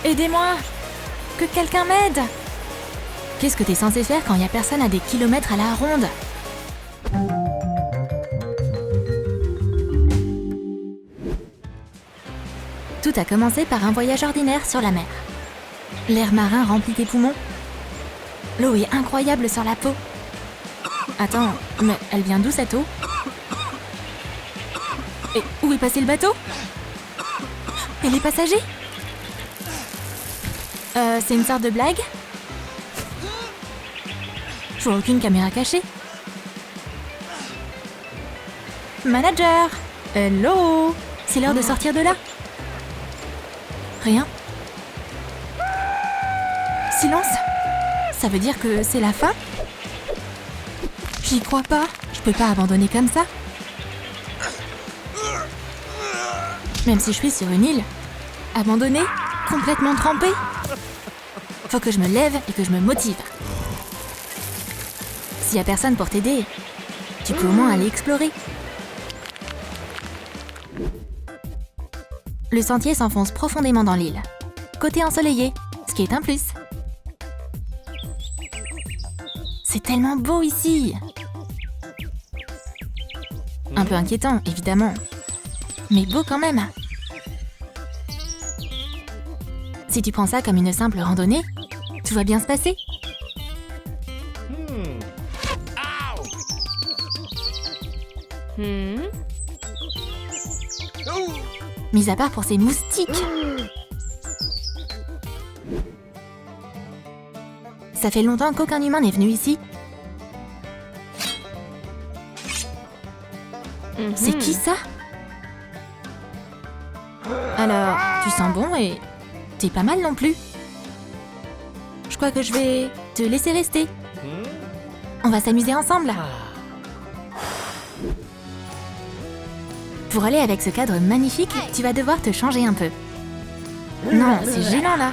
Aidez-moi! Que quelqu'un m'aide! Qu'est-ce que t'es censé faire quand y a personne à des kilomètres à la ronde? Tout a commencé par un voyage ordinaire sur la mer. L'air marin remplit tes poumons. L'eau est incroyable sur la peau. Attends, mais elle vient d'où cette eau? Et où est passé le bateau? Et les passagers? C'est une sorte de blague? Je vois aucune caméra cachée. Manager! Hello! C'est l'heure de sortir de là. Rien. Silence? Ça veut dire que c'est la fin? J'y crois pas. Je peux pas abandonner comme ça. Même si je suis sur une île. Abandonnée? Complètement trempée? Faut que je me lève et que je me motive. S'il y a personne pour t'aider, tu peux au moins aller explorer. Le sentier s'enfonce profondément dans l'île. Côté ensoleillé, ce qui est un plus. C'est tellement beau ici. Un peu inquiétant, évidemment. Mais beau quand même. Si tu prends ça comme une simple randonnée, tout va bien se passer. Mis à part pour ces moustiques. Ça fait longtemps qu'aucun humain n'est venu ici. C'est qui ça? Alors, tu sens bon et t'es pas mal non plus. Je crois que je vais te laisser rester. On va s'amuser ensemble. Pour aller avec ce cadre magnifique, tu vas devoir te changer un peu. Non, c'est gênant là.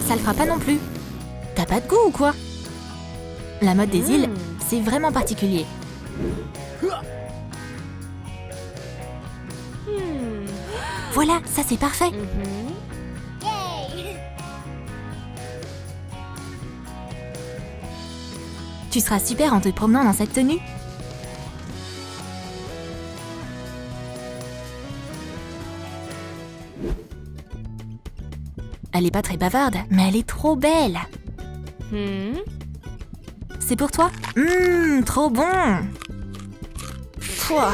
Ça le fera pas non plus. T'as pas de goût ou quoi? La mode des îles, c'est vraiment particulier. Voilà, ça c'est parfait. Tu seras super en te promenant dans cette tenue. Elle est pas très bavarde, mais elle est trop belle. C'est pour toi? Trop bon! Pouah,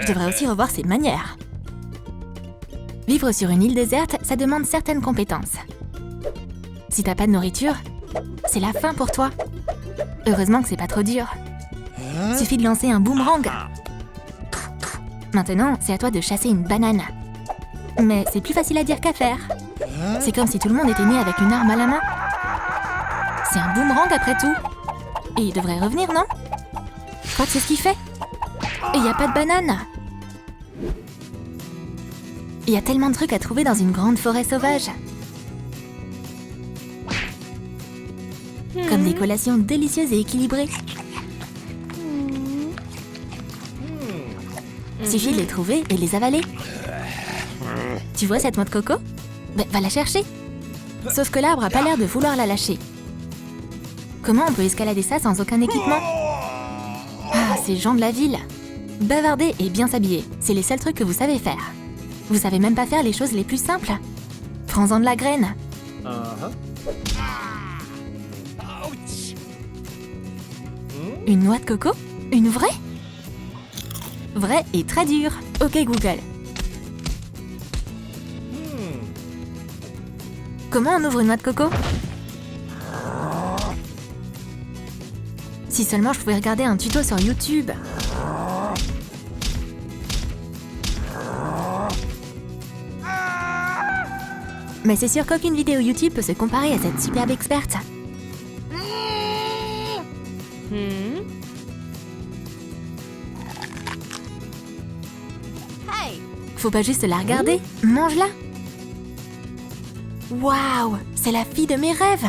je devrais aussi revoir ses manières. Vivre sur une île déserte, ça demande certaines compétences. Si t'as pas de nourriture, c'est la fin pour toi. Heureusement que c'est pas trop dur. Suffit de lancer un boomerang. Maintenant, c'est à toi de chasser une banane. Mais c'est plus facile à dire qu'à faire. C'est comme si tout le monde était né avec une arme à la main. C'est un boomerang après tout. Et il devrait revenir, non? Je crois que c'est ce qu'il fait. Et il n'y a pas de banane. Il y a tellement de trucs à trouver dans une grande forêt sauvage. Comme des collations délicieuses et équilibrées. Suffit de les trouver et de les avaler. Tu vois cette noix de coco? Ben, va la chercher. Sauf que l'arbre a pas l'air de vouloir la lâcher. Comment on peut escalader ça sans aucun équipement? Ah, ces gens de la ville. Bavarder et bien s'habiller, c'est les seuls trucs que vous savez faire. Vous savez même pas faire les choses les plus simples. Prends-en de la graine. Une noix de coco? Une vraie? Vraie et très dure. Ok Google. Comment on ouvre une noix de coco? Si seulement je pouvais regarder un tuto sur YouTube. Mais c'est sûr qu'aucune vidéo YouTube peut se comparer à cette superbe experte. Faut pas juste la regarder, mange-la. Waouh, c'est la fille de mes rêves.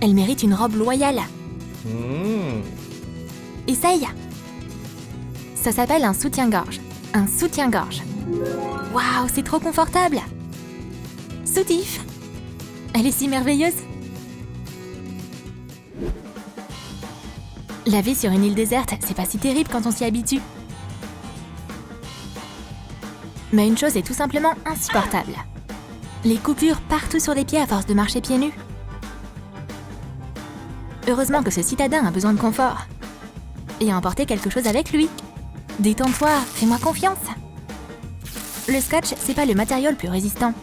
Elle mérite une robe loyale. Essaye. Ça s'appelle un soutien-gorge. Un soutien-gorge. Waouh, c'est trop confortable. Soutif. Elle est si merveilleuse. La vie sur une île déserte, c'est pas si terrible quand on s'y habitue. Mais une chose est tout simplement insupportable. Les coupures partout sur les pieds à force de marcher pieds nus. Heureusement que ce citadin a besoin de confort. Et a emporté quelque chose avec lui. Détends-toi, fais-moi confiance. Le scotch, c'est pas le matériau le plus résistant.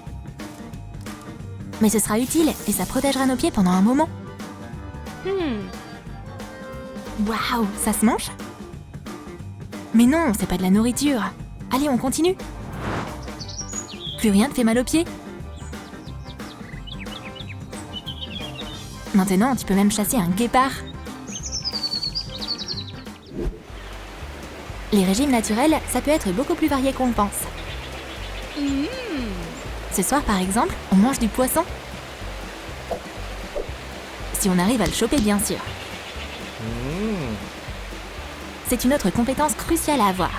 Mais ce sera utile et ça protégera nos pieds pendant un moment. Waouh, ça se mange? Mais non, c'est pas de la nourriture. Allez, on continue. Plus rien ne fait mal aux pieds. Maintenant, tu peux même chasser un guépard. Les régimes naturels, ça peut être beaucoup plus varié qu'on le pense. Ce soir, par exemple, on mange du poisson. Si on arrive à le choper, bien sûr. C'est une autre compétence cruciale à avoir.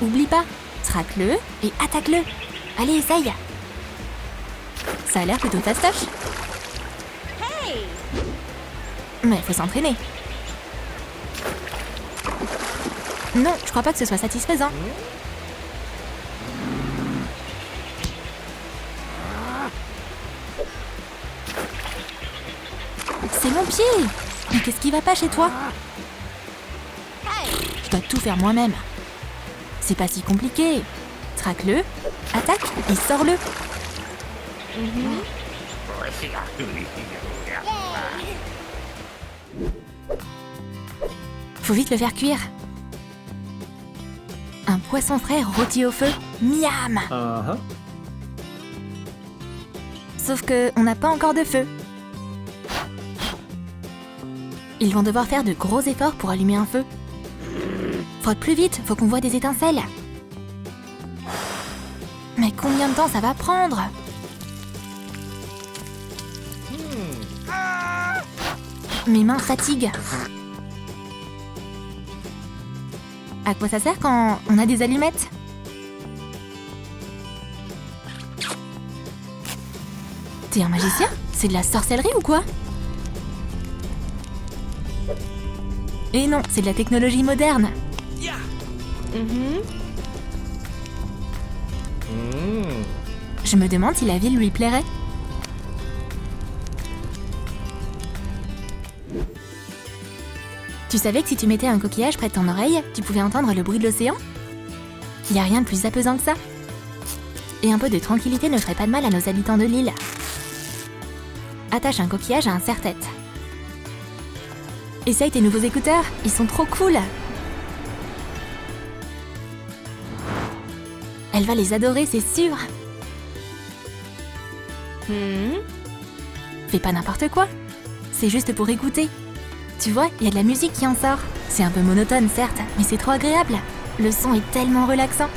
Oublie pas, traque-le et attaque-le. Allez, essaye. Ça a l'air plutôt fastoche. Mais faut s'entraîner. Non, je crois pas que ce soit satisfaisant. C'est mon pied! Mais qu'est-ce qui va pas chez toi? Je dois tout faire moi-même. C'est pas si compliqué. Traque-le, attaque et sors-le. Faut vite le faire cuire. Un poisson frais rôti au feu, miam! Sauf que on n'a pas encore de feu. Ils vont devoir faire de gros efforts pour allumer un feu. Frotte plus vite, faut qu'on voit des étincelles. Mais combien de temps ça va prendre? Mes mains fatiguent. À quoi ça sert quand on a des allumettes? T'es un magicien? C'est de la sorcellerie ou quoi? Et non, c'est de la technologie moderne. Je me demande si la ville lui plairait. Tu savais que si tu mettais un coquillage près de ton oreille, tu pouvais entendre le bruit de l'océan? Il n'y a rien de plus apaisant que ça. Et un peu de tranquillité ne ferait pas de mal à nos habitants de l'île. Attache un coquillage à un serre-tête. Essaye tes nouveaux écouteurs, ils sont trop cool. Elle va les adorer, c'est sûr. Fais pas n'importe quoi. C'est juste pour écouter. Tu vois, il y a de la musique qui en sort. C'est un peu monotone, certes, mais c'est trop agréable. Le son est tellement relaxant.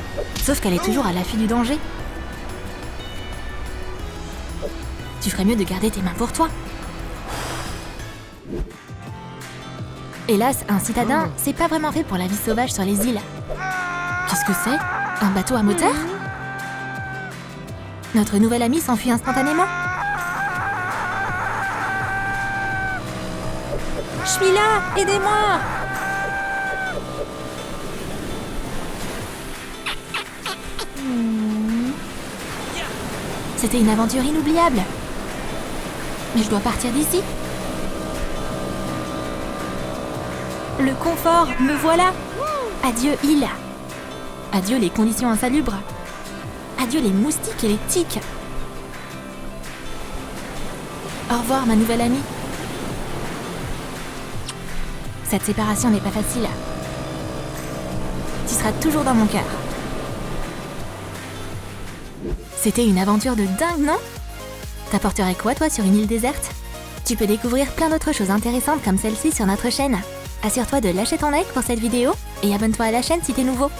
Sauf qu'elle est toujours à l'affût du danger. Tu ferais mieux de garder tes mains pour toi. Hélas, un citadin, c'est pas vraiment fait pour la vie sauvage sur les îles. Qu'est-ce que c'est? Un bateau à moteur? Notre nouvel ami s'enfuit instantanément. Je suis là! Aidez-moi! C'était une aventure inoubliable. Mais je dois partir d'ici. Le confort, me voilà. Adieu île. Adieu les conditions insalubres. Adieu les moustiques et les tiques. Au revoir ma nouvelle amie. Cette séparation n'est pas facile. Tu seras toujours dans mon cœur. C'était une aventure de dingue, non? T'apporterais quoi toi sur une île déserte? Tu peux découvrir plein d'autres choses intéressantes comme celle-ci sur notre chaîne. Assure-toi de lâcher ton like pour cette vidéo et abonne-toi à la chaîne si t'es nouveau.